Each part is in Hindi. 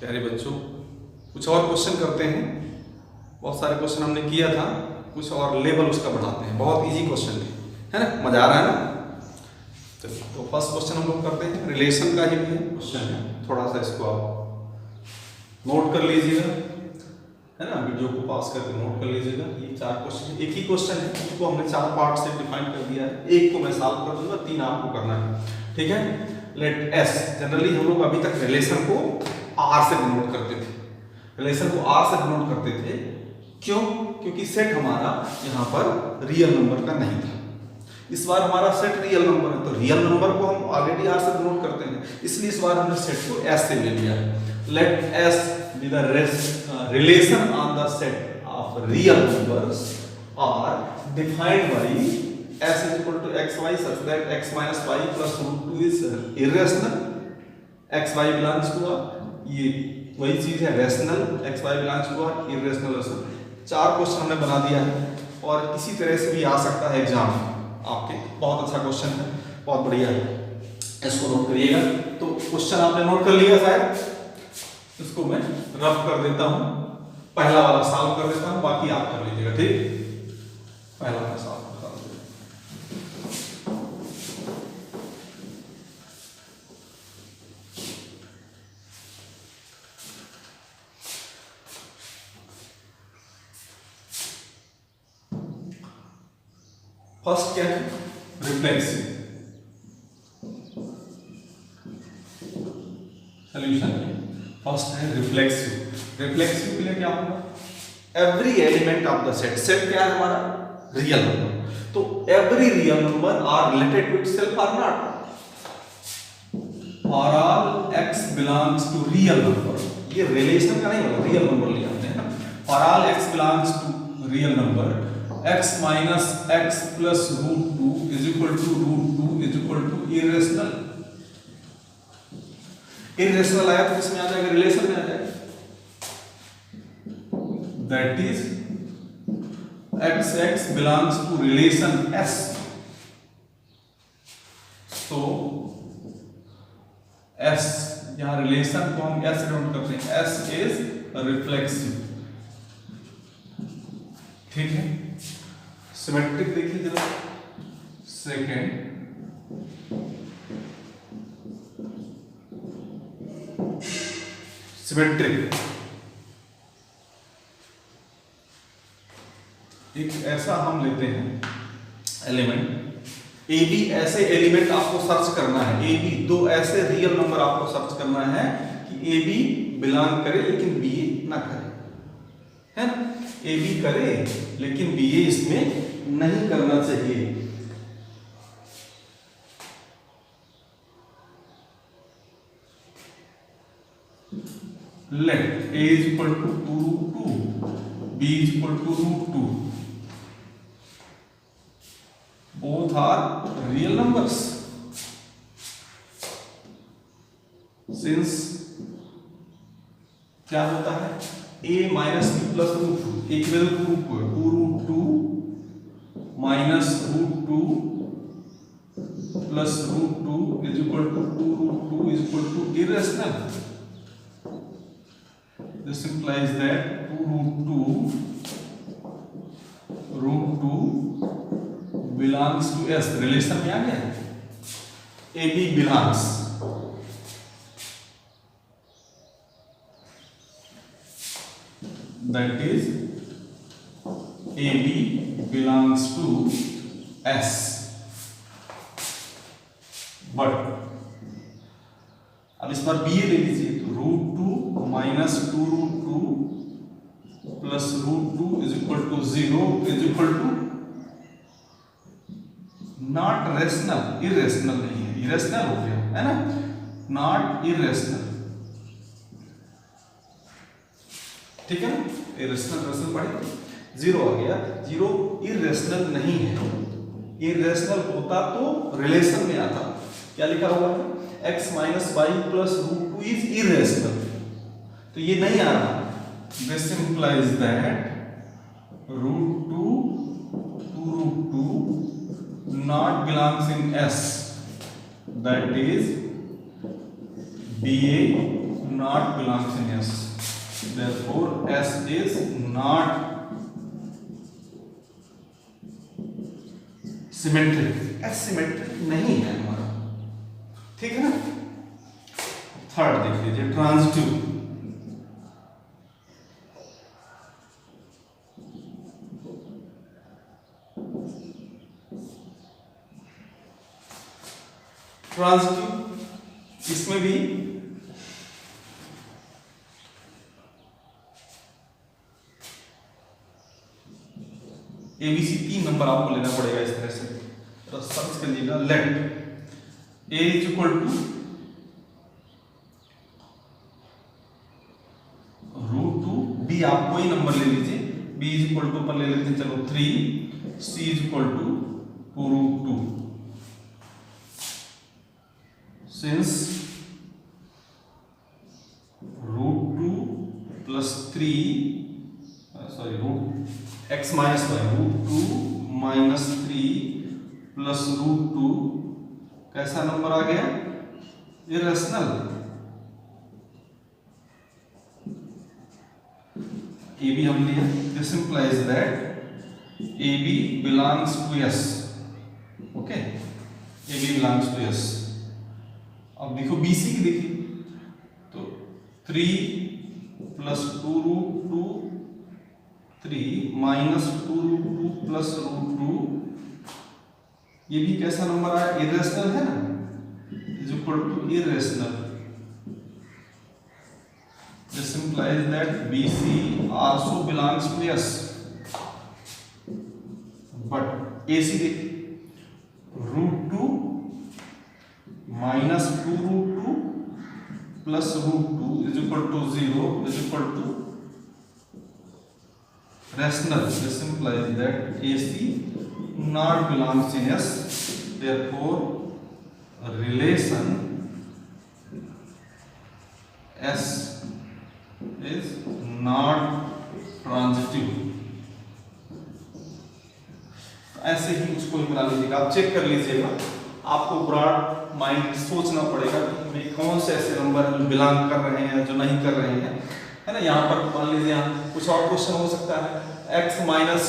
प्यारे बच्चों, कुछ और क्वेश्चन करते हैं। बहुत सारे क्वेश्चन हमने किया था, कुछ और लेवल उसका बढ़ाते हैं। बहुत इजी क्वेश्चन है ना, मजा आ रहा है ना। तो फर्स्ट क्वेश्चन हम लोग करते हैं, रिलेशन का ही क्वेश्चन है। थोड़ा सा इसको आप नोट कर लीजिएगा, है ना, वीडियो को पास करके नोट कर लीजिएगा। ये 4 क्वेश्चन, एक ही क्वेश्चन है, इसको हमने 4 पार्ट से डिफाइन कर दिया है। एक को मैं सॉल्व कर दूंगा, 3 आपको करना है, ठीक है। लेट एस, जनरली हम लोग अभी तक रिलेशन को आर से डिनोट करते थे, रिलेशन को आर से डिनोट करते थे। क्यों? क्योंकि सेट हमारा यहाँ पर रियल नंबर का नहीं था। इस बार हमारा सेट रियल नंबर है, तो रियल नंबर को हम ऑलरेडी आर से डिनोट करते हैं, इसलिए इस बार हमने सेट को एस से ले लिया है। Let S be the relation on the set of real numbers are defined by s is equal to xy such that x minus y plus root 2 is irrational, xy belongs to a, ये वही चीज है rational, xy belongs to a irrational rational. 4 question हमने बना दिया है और इसी तरह से भी आ सकता है एग्जाम आपके। बहुत अच्छा क्वेश्चन है, बहुत बढ़िया है, इसको नोट करिएगा। तो क्वेश्चन आपने नोट कर लिया शायद, इसको मैं रफ कर देता हूं, पहला वाला सॉल्व कर देता हूं, बाकी आप कर लीजिएगा, ठीक। पहला वाला सॉल्व फर्स्ट क्या है, रिफ्लेक्सिव सॉल्यूशन। फर्स्ट है रिफ्लेक्सिव। रिफ्लेक्सिव के लिए क्या होगा, every element of the set, set क्या है हमारा रियल नंबर, तो every real number are related to itself or not, और all x belongs to real number. ये रिलेशन का नहीं होगा, रियल नंबर लिया हमने ना, और all x belongs to real number x minus x plus root 2 is equal to root 2 is equal to irrational। irrational आया तो किसमें आ जाएगा, रिलेशन में आ जाएगा। that is x belongs to relation s, तो s यहाँ रिलेशन को हम s डिनोट करते हैं, s is रिफ्लेक्सिव, ठीक है। सिमेट्रिक देखिए जरा, सेकेंड सिमेट्रिक, एक ऐसा हम लेते हैं एलिमेंट ए बी, ऐसे एलिमेंट आपको सर्च करना है, ए बी, 2 ऐसे रियल नंबर आपको सर्च करना है कि ए बी बिलोंग करे लेकिन बी ए ना करे, है ना। ए बी करे लेकिन बी ए इसमें नहीं करना चाहिए। Let a is equal to 2 root 2, b is equal to root 2, both are real numbers since क्या होता है, a minus b plus root 2, एक वैल्यू रूट 2 है, 2 root 2 minus root 2 plus root 2 is equal to 2 root 2 is equal to irrational। This implies that 2 root 2 belongs to S। Relation में आ गया, A B belongs, that is A B belongs to S, but अब इस बार बी ए ले लीजिए, तो root 2 minus 2 root 2 plus root 2 is equal to 0 is equal to not rational, irrational नहीं है, इरेशनल हो गया है ना, नॉट इरेशनल, ठीक है ना। इरेशनल रेशनल पढ़े, 0 आ गया, 0 इरेशनल नहीं है। इरेशनल होता तो रिलेशन में आता, क्या लिखा हुआ है, x minus y plus root 2 is irrational, तो ये नहीं आ रहा। This implies that root 2 root 2 not belongs in S, that is BA not belongs in S. Therefore S is not symmetric. S symmetric नहीं है हमारा, ठीक है ना। थर्ड देख लीजिए, ट्रांजिटिव। ट्रांजिटिव इसमें भी ABC 3 नंबर आपको लेना पड़ेगा इस तरह से। तो सर्च करिएगा, let A is equal to √2, B आप कोई नंबर ले लीजिए, B इज इक्वल टू पर ले लेते हैं चलो 3, C is equal to √2। Since √2 plus 3 sorry x minus √2 minus 3 plus √2 कैसा नंबर आ गया, इरेशनल। AB हम लिया, this implies that AB belongs to S। Okay, AB belongs to S। अब देखो BC की देखिए, तो 3 प्लस 2√2 3 माइनस 2√2 प्लस √2, ये भी कैसा नंबर आया, इरेशनल है ना, is equal to irrational. This implies that BC also belongs to S, but AC देखिए, √2 minus 2√2 plus √2 is equal to 0 is equal to rational. This implies that AC not belongs in S. Therefore, relation S is not transitive. ऐसे ही उसको ही बना लीजिएगा, आप चेक कर लीजिएगा। आपको ब्रॉड माइंड सोचना पड़ेगा कि कौन से ऐसे नंबर बिलोंग कर रहे हैं जो नहीं कर रहे हैं, है ना। यहाँ पर मान लीजिए यहाँ कुछ और क्वेश्चन हो सकता है, x माइनस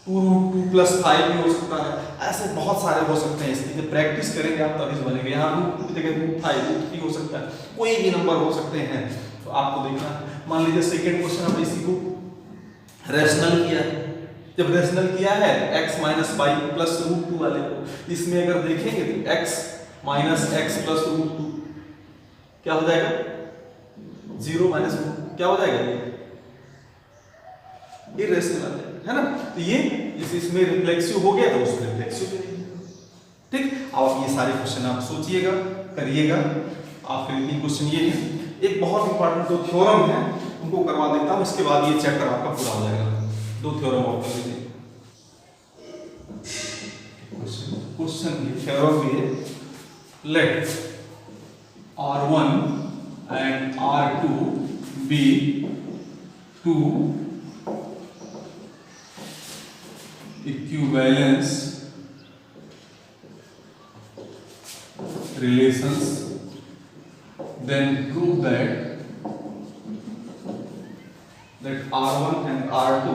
2√2 प्लस 5 भी हो सकता है, ऐसे बहुत सारे हो सकते हैं। इसलिए प्रैक्टिस करेंगे आप तभी बनेंगे। यहाँ √2 की जगह √5 √3 हो सकता है, कोई भी नंबर हो सकते हैं, तो आपको देखना है। मान लीजिए सेकेंड क्वेश्चन हमने इसी को रेशनल किया है, जब रेशनल किया है x माइनस 5 प्लस √2 वाले को, इसमें अगर देखेंगे तो x माइनस x प्लस √2 क्या हो जाएगा, 0 माइनस क्या हो जाएगा, ये रेशनल है ना। तो ये इसमें रिफ्लेक्सिव हो गया तो उसमें रिफ्लेक्सिव भी नहीं, ठीक। अब ये सारे क्वेश्चन आप सोचिएगा, करिएगा। आप फिर तीन क्वेश्चन ये है, एक बहुत इंपॉर्टेंट जो थ्योरम है उनको करवा देता हूँ, इसके बाद ये चैप्टर आपका पूरा हो जाएगा। दो थ्योरम और कर लीजिए। क्वेश्चन थ्योरम भी है, late R1 and R2 be two equivalence relations, then prove that R1 and R2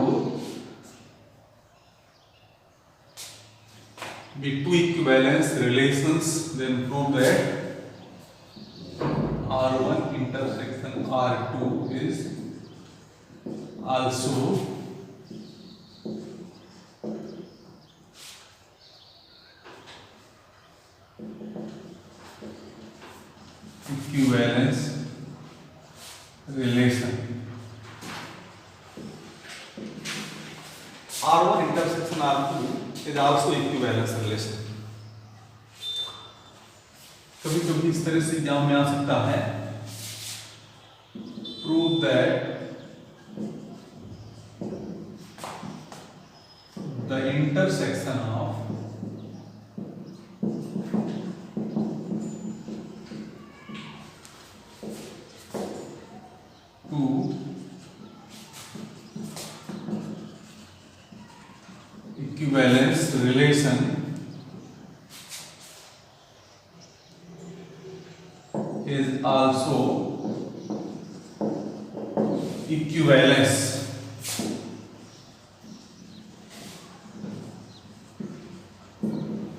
be two equivalence relations, then prove that R1 intersection R2 is also equivalence relation. R1 intersection R2 is also equivalence relation. कभी कभी इस तरह से एग्जाम में आ सकता है, prove that the intersection of two equivalence relation is also equivalence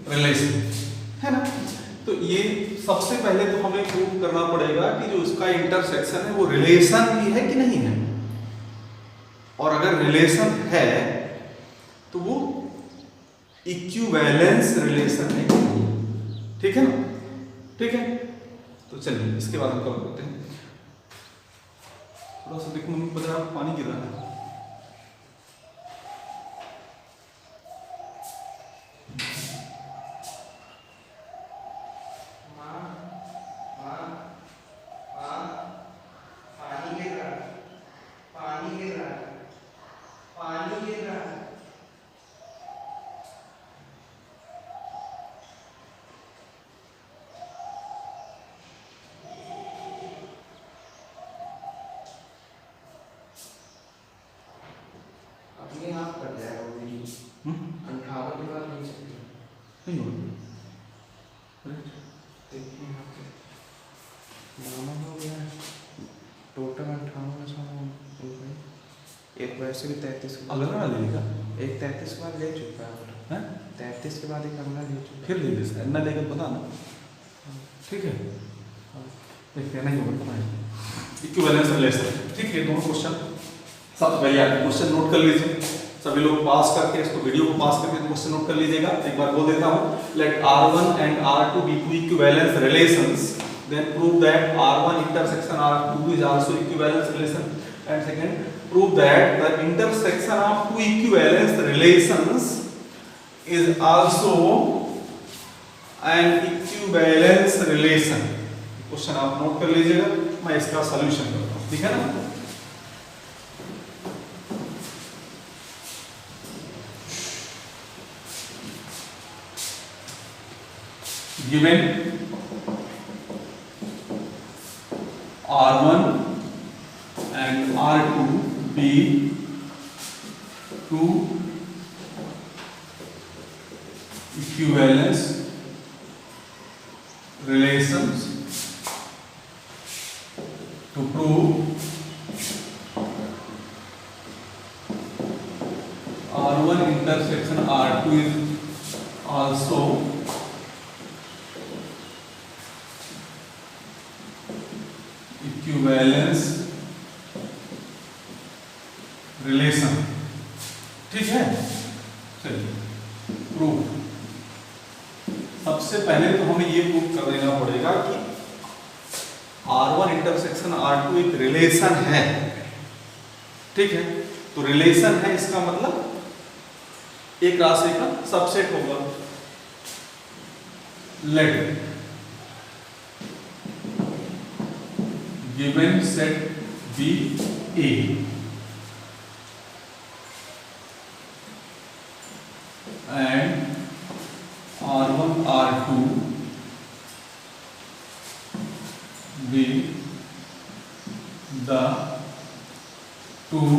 relation है ना। तो ये सबसे पहले तो हमें प्रूव करना पड़ेगा कि जो उसका इंटरसेक्शन है वो रिलेशन ही है कि नहीं है, और अगर रिलेशन है तो वो इक्विवेलेंस रिलेशन है कि नहीं, ठीक है ना। ठीक है, तो चलिए इसके बाद हम कवर करते हैं। थोड़ा सा देखो मम्मी पता है पानी गिर रहा है। अपने आप कट जाएगा वो वीडियो। 58 के बाद नहीं सकते नहीं होगा। देखिए यहाँ पे नामा हो गया टोटल 58 एक वैसे भी 33 अगला ना लेगा, एक 33 के बाद ले चुका है, 33 के बाद एक अगला ले चुका फिर ले दे ना लेकर पता ना, ठीक है। देखिए नहीं होगा पता है इक्विवेलेंस रिलेशन, ठीक है। दोनों क्वेश्चन सब पहले क्वेश्चन नोट कर लीजिए, सभी लोग पास करके इसको वीडियो को पास करके क्वेश्चन नोट कर लीजिएगा। एक बार बोल देता हूँ, let R1 and R2 be two equivalence relations, then prove that R1 intersection R2 is also equivalence relation, and second prove that the intersection of two equivalence relations is also an equivalence relation। Question आप नोट कर लीजिएगा, मैं इसका सॉल्यूशन करता हूँ, ठीक है ना। Given R1 and R2 be two equivalence relations, to prove R1 intersection R2 is also equivalence relation, ठीक है। चलिए प्रूव, सबसे पहले तो हमें ये प्रूव कर देना पड़ेगा कि R1 इंटरसेक्शन R2 एक रिलेशन है, ठीक है। तो रिलेशन है इसका मतलब एक राशि का सबसेट होगा। Let given set be A and R1 R2 be the two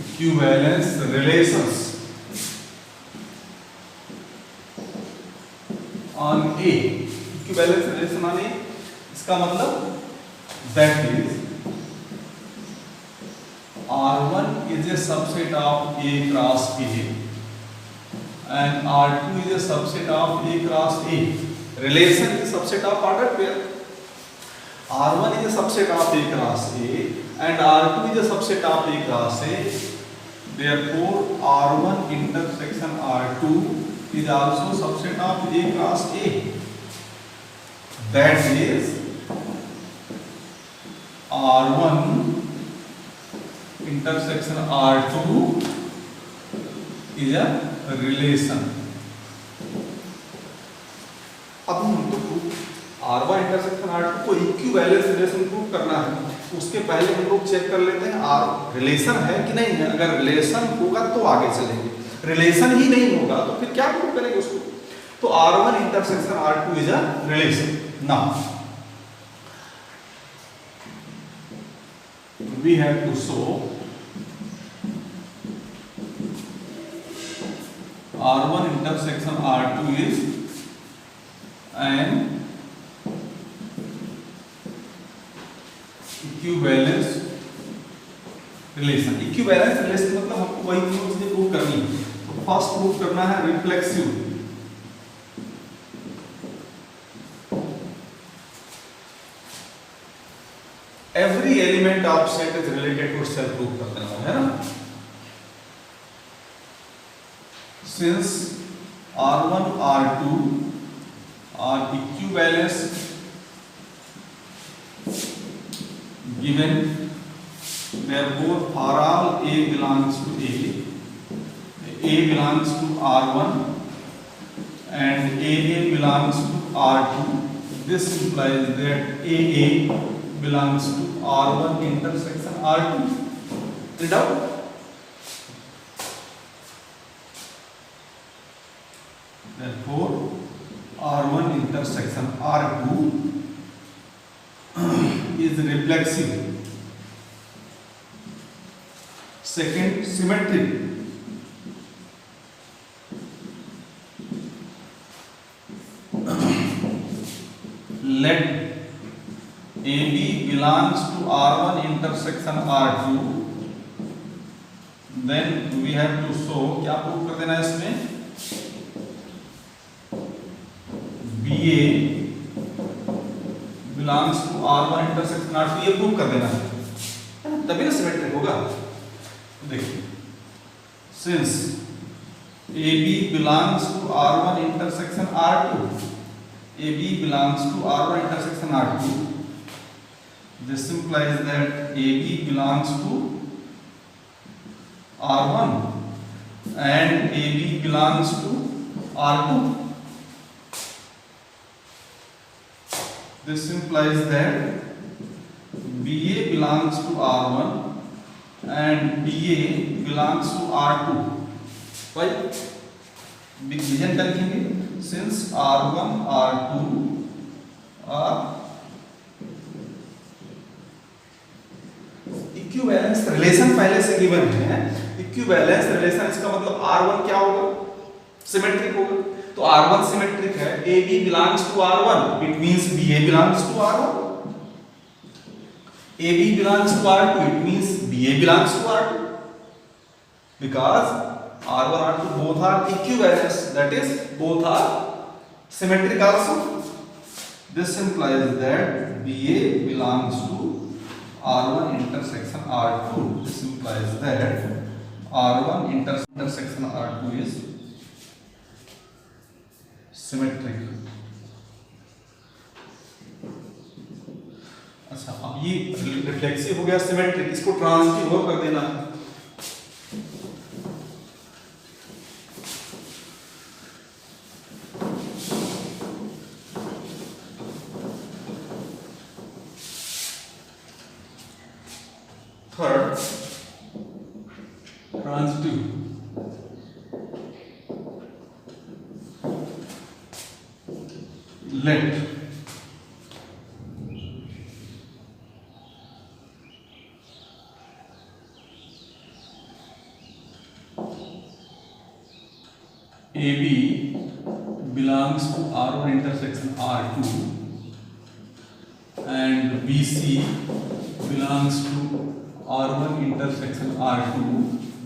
equivalence relations on A, equivalence relation on A, इसका मतलब that is R1 is a subset of A cross A and R2 is a subset of A cross A. Relation is a subset of ordered pair. R1 is a subset of A cross A and R2 is a subset of A cross A. Therefore, R1 intersection R2 is also subset of A cross A. That is R1 intersection R2 is a relation। अब हमको R1 इंटरसेक्शन R2 को इक्विवेलेंस रिलेशन प्रूव करना है, उसके पहले हम लोग चेक कर लेते हैं R रिलेशन है कि नहीं है। अगर रिलेशन होगा तो आगे चलेंगे, रिलेशन ही नहीं होगा तो फिर क्या प्रूव करेंगे उसको। तो R1 intersection R2 is a relation. Now we have to show R1 intersection R2 is an equivalence relation. Equivalence relation मतलब हमको वही चीज प्रूव करनी है। तो फर्स्ट प्रूव करना है reflexive. Every element of set is related to self prove कर देना है ना। Since R1 R2 are equivalence given therefore for all A belongs to A belongs to R1 and AA belongs to R2, this implies that AA belongs to R1 intersection R2. Any doubt? Therefore R1 intersection R2 is reflexive. Second, symmetric. Let AB belongs to R1 intersection R2, then we have to show, क्या प्रूव कर देना है इसमें, BA belongs to R1 intersection R2, ये प्रूव कर देना है ना, तभी ना सिमेट्रिक होगा। देखिए, since AB belongs to R1 intersection R2, AB belongs to R1 intersection R2, this implies that AB belongs to R1 and AB belongs to R2. This implies that BA belongs to R1 and BA belongs to R2. Why? Division क्या लिखेंगे? Since R1 R2 are equivalence relation पहले से गिवन है। इक्विवेलेंस रिलेशन इसका मतलब R1 क्या होगा? सिमेट्रिक होगा। तो R1 सिमेट्रिक है, AB belongs to R1, it means BA belongs to R1. AB belongs to R2, it means BA belongs to R2. Because R1 R2 both are equivalent, that is both are symmetric also. This implies that BA belongs to R1 intersection R2. This implies that R1 intersection R2 is symmetric. अच्छा, अब ये रिफ्लेक्सिव हो गया, सिमेट्रिक, इसको ट्रांजिटिव कर देना है। Third, transitive. Let AB belongs to R1 intersection R2 and BC belongs to R1 intersection R2,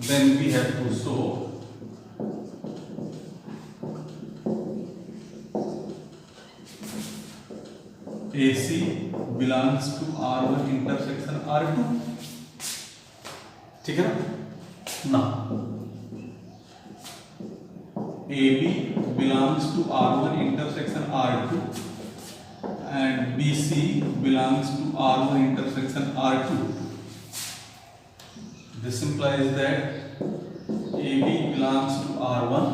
then we have to show AC belongs to R1 intersection R2. ठीक है ना? AB belongs to R1 intersection R2 and BC belongs to R1 intersection R2. This implies that AB belongs to R1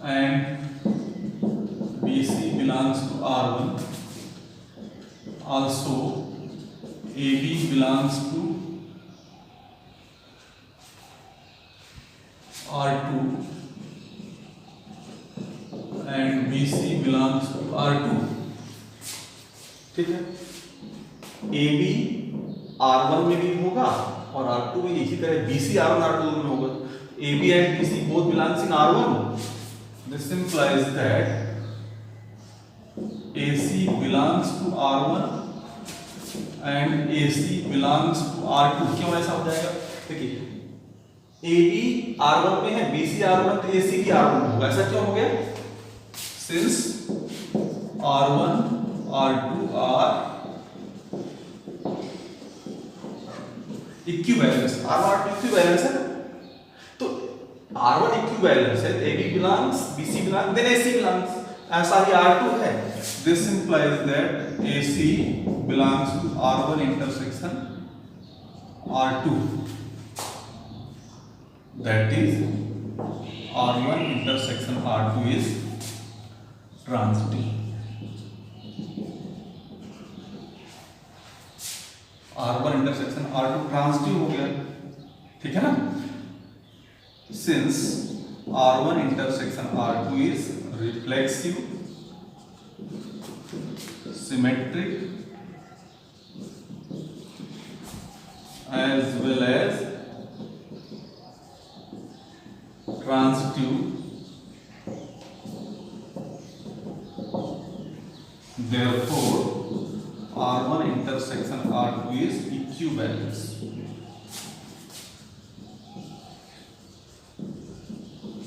and BC belongs to R1. Also, AB belongs to R2 and BC belongs to R2. ठीक है? AB R1 में भी होगा और R2 में, इसी तरह BC R1 R2 में होगा। AB and BC both belongs in R1. This implies that AC belongs to R1 and A C belongs to R2, क्यों ऐसा हो जाएगा? देखिए ए बी R1 में है, बी सी R1, तो ए सी भी R1 होगा। ऐसा क्यों हो गया? Since R1 R2 are equivalence, R1 R2 equivalence है, तो R1 इक्विवेलेंस है, A B belongs, B C belongs, then A C belongs, ऐसा ही R2 है। This implies that A C belongs to R1 intersection R2, that is R1 intersection R2 is transitive। R1 intersection R2 transitive हो गया, ठीक है ना? Since R1 intersection R2 is reflexive, symmetric, as well as transitive, therefore R1 intersection R2 is equivalence।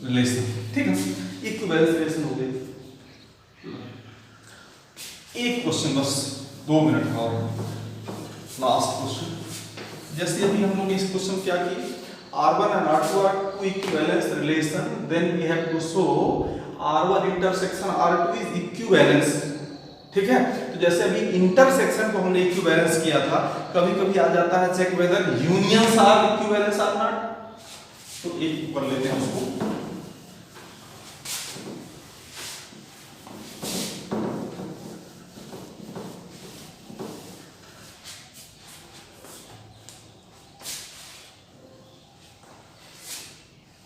Relation, ठीक है, इक्विवेलेंस रिलेशन हो गई। एक क्वेश्चन बस 2 मिनट का और लास्ट क्वेश्चन। जैसे अभी हम लोग इस क्वेश्चन क्या किए, R1 and R2 are two equivalence relation, then we have to show R1 intersection R2 is equivalence, ठीक है? तो जैसे अभी इंटरसेक्शन को हमने इक्विवेलेंस किया था, कभी कभी आ जाता है check whether unions are equivalence or not, तो एक कर लेते हैं उसको।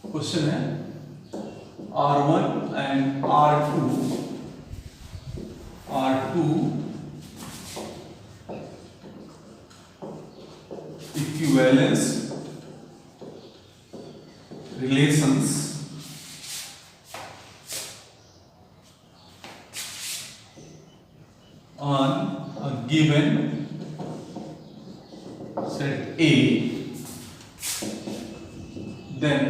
क्वेश्चन है R1 and R2 equivalence relations on a given set A, then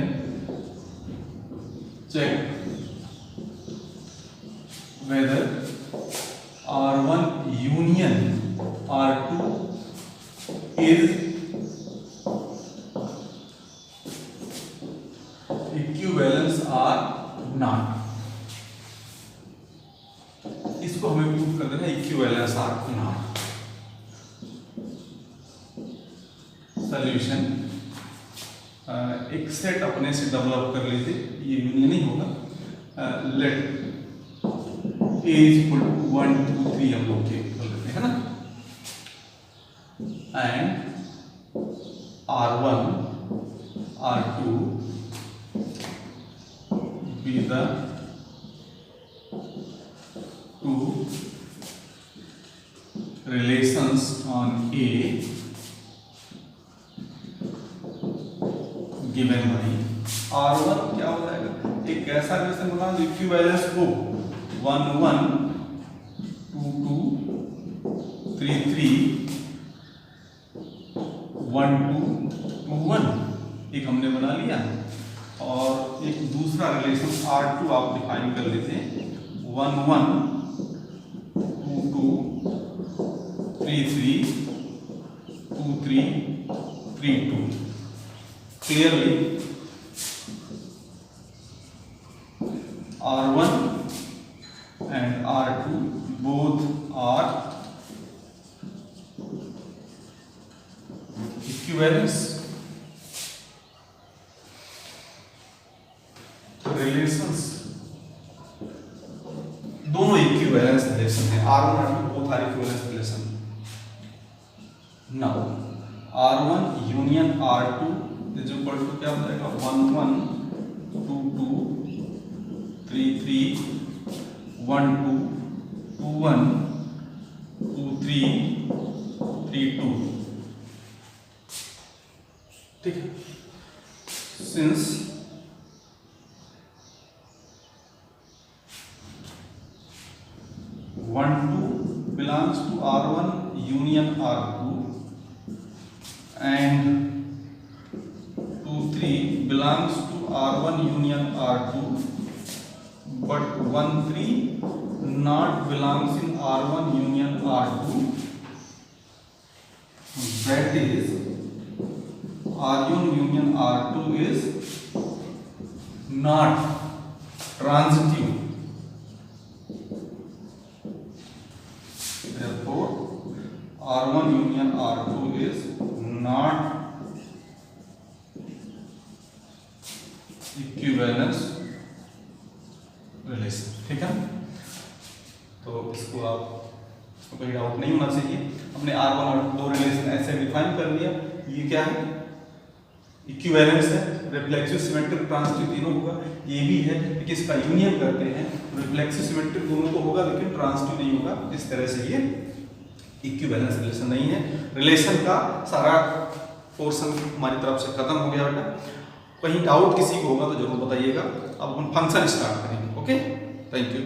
check whether R1 union R2 is equivalence or not। इसको हमें प्रूव कर देना इक्विवेलेंस आर नॉट। सॉल्यूशन, एक सेट अपने से डेवलप कर लीजिए, ये यूनियन नहीं होगा। लेट A is equal to 1 2 3 हम लोग के कर लेते हैं ना, and R1 R2 be the two relations on A given by R1 क्या हो जाएगा, एक ऐसा रिलेशन बना जो इक्विवेलेंस हो 1 1 2 2 3 3 1 2 2 1, एक हमने बना लिया। और एक दूसरा रिलेशन R2 आप डिफाइन कर लेते हैं 1 1 2 2 3 3 2 3 3 2। Clearly R1 and R2 both are equivalence relations, दोनों इक्विवेलेंस रिलेशन है। R1 R2 both are equivalence relation। now R1 union R2 is equal to क्या हो जाएगा 1 1 2 2 3 3 1 2 2 1 2 3 3 2, ठीक है? Since R2 belongs to R1 union R2 and 2 3 belongs to R1 union R2 but 1 3 not belongs in R1 union R2, that is R1 union R2 is not transitive. Therefore R1 union R2 is not equivalence relation. ठीक है, तो इसको आपको कोई डाउट नहीं होना चाहिए। हमने R1 और 2 रिलेशन ऐसे डिफाइन कर लिया। ये क्या है, इक्विवेलेंस है, रिफ्लेक्सिव सिमेट्रिक ट्रांजिटिव तीनों होगा। ये भी है कि इसका यूनियन करते हैं, रिफ्लेक्सिव सिमेट्रिक दोनों तो होगा लेकिन ट्रांजिटिव नहीं होगा। इस तरह से ये इक्विवेलेंस रिलेशन नहीं है। रिलेशन का सारा पोर्शन हमारी तरफ से खत्म हो गया बेटा। कहीं डाउट किसी को होगा तो जरूर बताइएगा। अब हम फंक्शन स्टार्ट करेंगे। Okay, thank you.